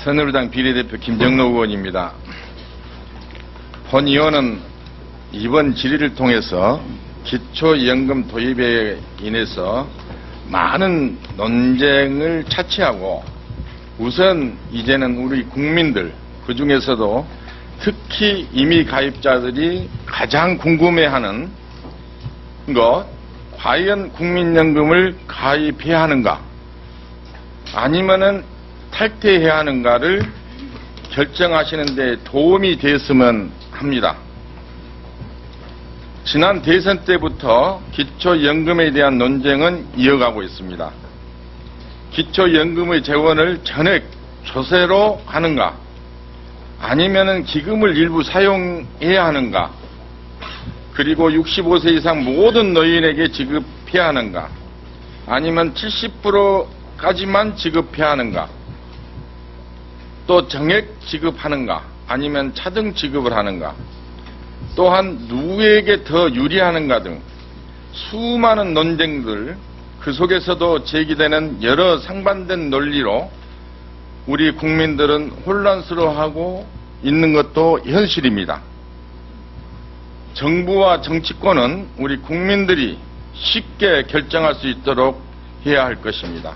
새누리당 비례대표 김정로 의원입니다. 본 의원은 이번 질의를 통해서 기초연금 도입에 인해서 많은 논쟁을 차치하고 우선 이제는 우리 국민들, 그중에서도 특히 이미 가입자들이 가장 궁금해하는 것, 과연 국민연금을 가입해야 하는가 아니면은 탈퇴해야 하는가를 결정하시는 데 도움이 됐으면 합니다. 지난 대선 때부터 기초연금에 대한 논쟁은 이어가고 있습니다. 기초연금의 재원을 전액 조세로 하는가 아니면은 기금을 일부 사용해야 하는가, 그리고 65세 이상 모든 노인에게 지급해야 하는가 아니면 70%까지만 지급해야 하는가, 또 정액 지급하는가 아니면 차등 지급을 하는가, 또한 누구에게 더 유리하는가 등 수많은 논쟁들, 그 속에서도 제기되는 여러 상반된 논리로 우리 국민들은 혼란스러워하고 있는 것도 현실입니다. 정부와 정치권은 우리 국민들이 쉽게 결정할 수 있도록 해야 할 것입니다.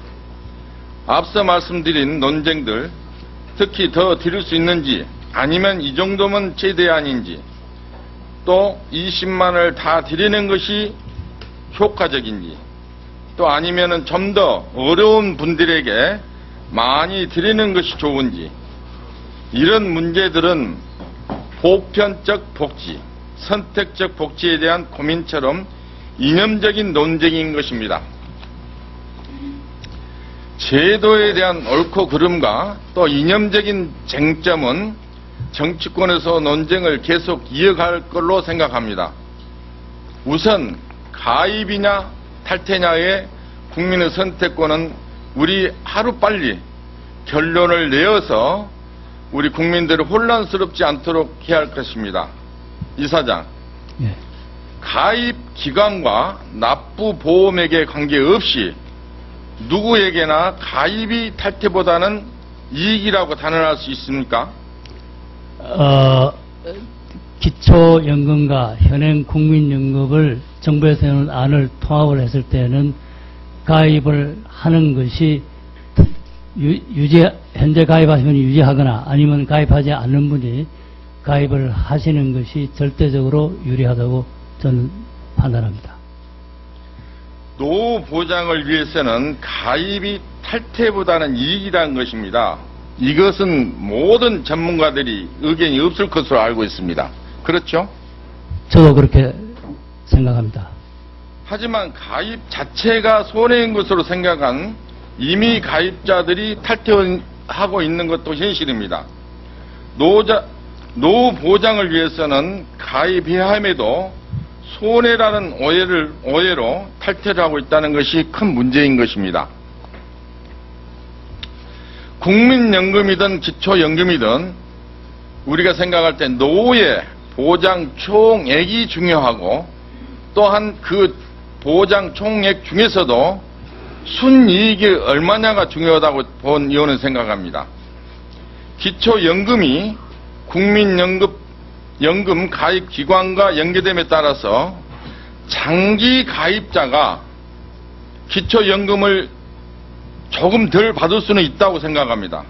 앞서 말씀드린 논쟁들, 특히 더 드릴 수 있는지 아니면 이 정도면 최대한인지, 또 20만을 다 드리는 것이 효과적인지, 또 아니면은 좀 더 어려운 분들에게 많이 드리는 것이 좋은지, 이런 문제들은 보편적 복지, 선택적 복지에 대한 고민처럼 이념적인 논쟁인 것입니다. 제도에 대한 옳고 그름과 또 이념적인 쟁점은 정치권에서 논쟁을 계속 이어갈 걸로 생각합니다. 우선 가입이냐 탈퇴냐의 국민의 선택권은 우리 하루빨리 결론을 내어서 우리 국민들을 혼란스럽지 않도록 해야 할 것입니다. 이사장, 예. 가입 기간과 납부 보험액에 관계없이 누구에게나 가입이 탈퇴보다는 이익이라고 단언할 수 있습니까? 기초연금과 현행 국민연금을 정부에서 내놓은 안을 통합을 했을 때는 가입을 하는 것이 현재 가입하시면 유지하거나 아니면 가입하지 않는 분이 가입을 하시는 것이 절대적으로 유리하다고 저는 판단합니다. 노후 보장을 위해서는 가입이 탈퇴보다는 이익이라는 것입니다. 이것은 모든 전문가들이 의견이 없을 것으로 알고 있습니다. 그렇죠? 저도 그렇게 생각합니다. 하지만 가입 자체가 손해인 것으로 생각한 이미 가입자들이 탈퇴하고 있는 것도 현실입니다. 노후 보장을 위해서는 가입해야 함에도 손해라는 오해로 탈퇴를 하고 있다는 것이 큰 문제인 것입니다. 국민연금이든 기초연금이든 우리가 생각할 때 노후의 보장 총액이 중요하고, 또한 그 보장 총액 중에서도 순이익이 얼마냐가 중요하다고 본 의원은 생각합니다. 기초연금이 국민연금 가입 기관과 연계됨에 따라서 장기 가입자가 기초연금을 조금 덜 받을 수는 있다고 생각합니다.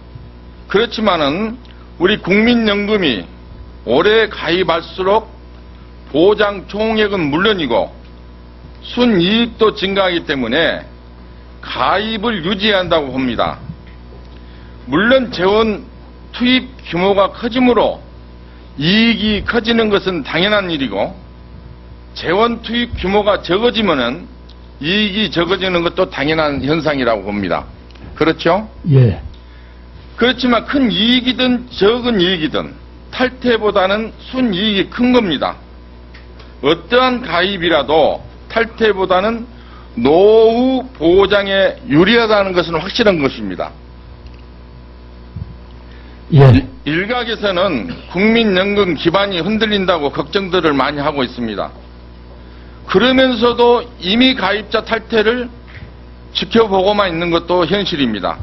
그렇지만은 우리 국민연금이 오래 가입할수록 보장 총액은 물론이고 순이익도 증가하기 때문에 가입을 유지해야 한다고 봅니다. 물론 재원 투입 규모가 커지므로 이익이 커지는 것은 당연한 일이고, 재원 투입 규모가 적어지면은 이익이 적어지는 것도 당연한 현상이라고 봅니다. 그렇죠? 예. 그렇지만 큰 이익이든 적은 이익이든 탈퇴보다는 순이익이 큰 겁니다. 어떠한 가입이라도 탈퇴보다는 노후 보장에 유리하다는 것은 확실한 것입니다. 예. 일각에서는 국민연금 기반이 흔들린다고 걱정들을 많이 하고 있습니다. 그러면서도 이미 가입자 탈퇴를 지켜보고만 있는 것도 현실입니다.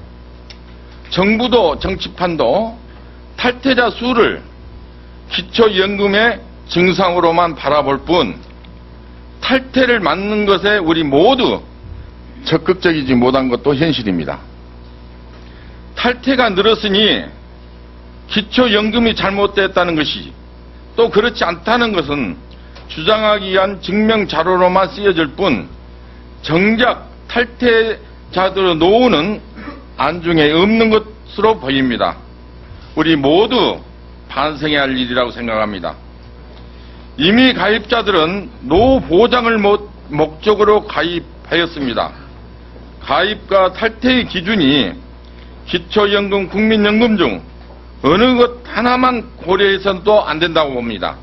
정부도 정치판도 탈퇴자 수를 기초연금의 증상으로만 바라볼 뿐 탈퇴를 막는 것에 우리 모두 적극적이지 못한 것도 현실입니다. 탈퇴가 늘었으니 기초연금이 잘못됐다는 것이 또 그렇지 않다는 것은 주장하기 위한 증명 자료로만 쓰여질 뿐 정작 탈퇴자들의 노후는 안중에 없는 것으로 보입니다. 우리 모두 반성해야 할 일이라고 생각합니다. 이미 가입자들은 노후 보장을 목적으로 가입하였습니다. 가입과 탈퇴의 기준이 기초연금, 국민연금 중 어느 것 하나만 고려해서도 안 된다고 봅니다.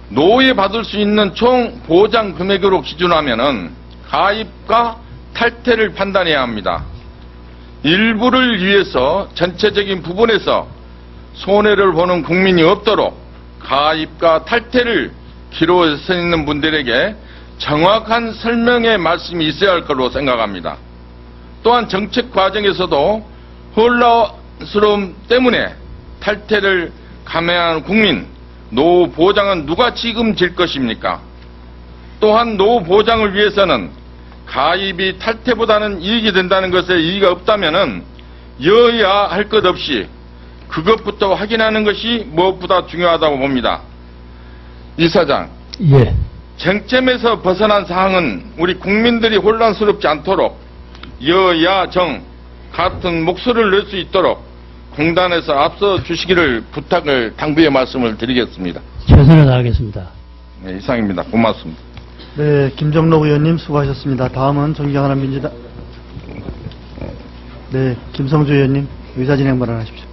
노후에 받을 수 있는 총 보장 금액으로 기준하면은 가입과 탈퇴를 판단해야 합니다. 일부를 위해서 전체적인 부분에서 손해를 보는 국민이 없도록 가입과 탈퇴를 기로에 있는 분들에게 정확한 설명의 말씀이 있어야 할 거로 생각합니다. 또한 정책 과정에서도 혼란스러움 때문에 탈퇴를 감행하는 국민, 노후 보장은 누가 책임질 것입니까? 또한 노후 보장을 위해서는 가입이 탈퇴보다는 이익이 된다는 것에 이의가 없다면은 여야 할 것 없이 그것부터 확인하는 것이 무엇보다 중요하다고 봅니다. 이사장, 예. 쟁점에서 벗어난 사항은 우리 국민들이 혼란스럽지 않도록 여야 정 같은 목소리를 낼 수 있도록 공단에서 앞서 주시기를 부탁을 당부의 말씀을 드리겠습니다. 최선을 다하겠습니다. 네, 이상입니다. 고맙습니다. 네, 김정록 의원님 수고하셨습니다. 다음은 존경하는 민주당, 네, 김성주 의원님 의사진행 발언하십시오.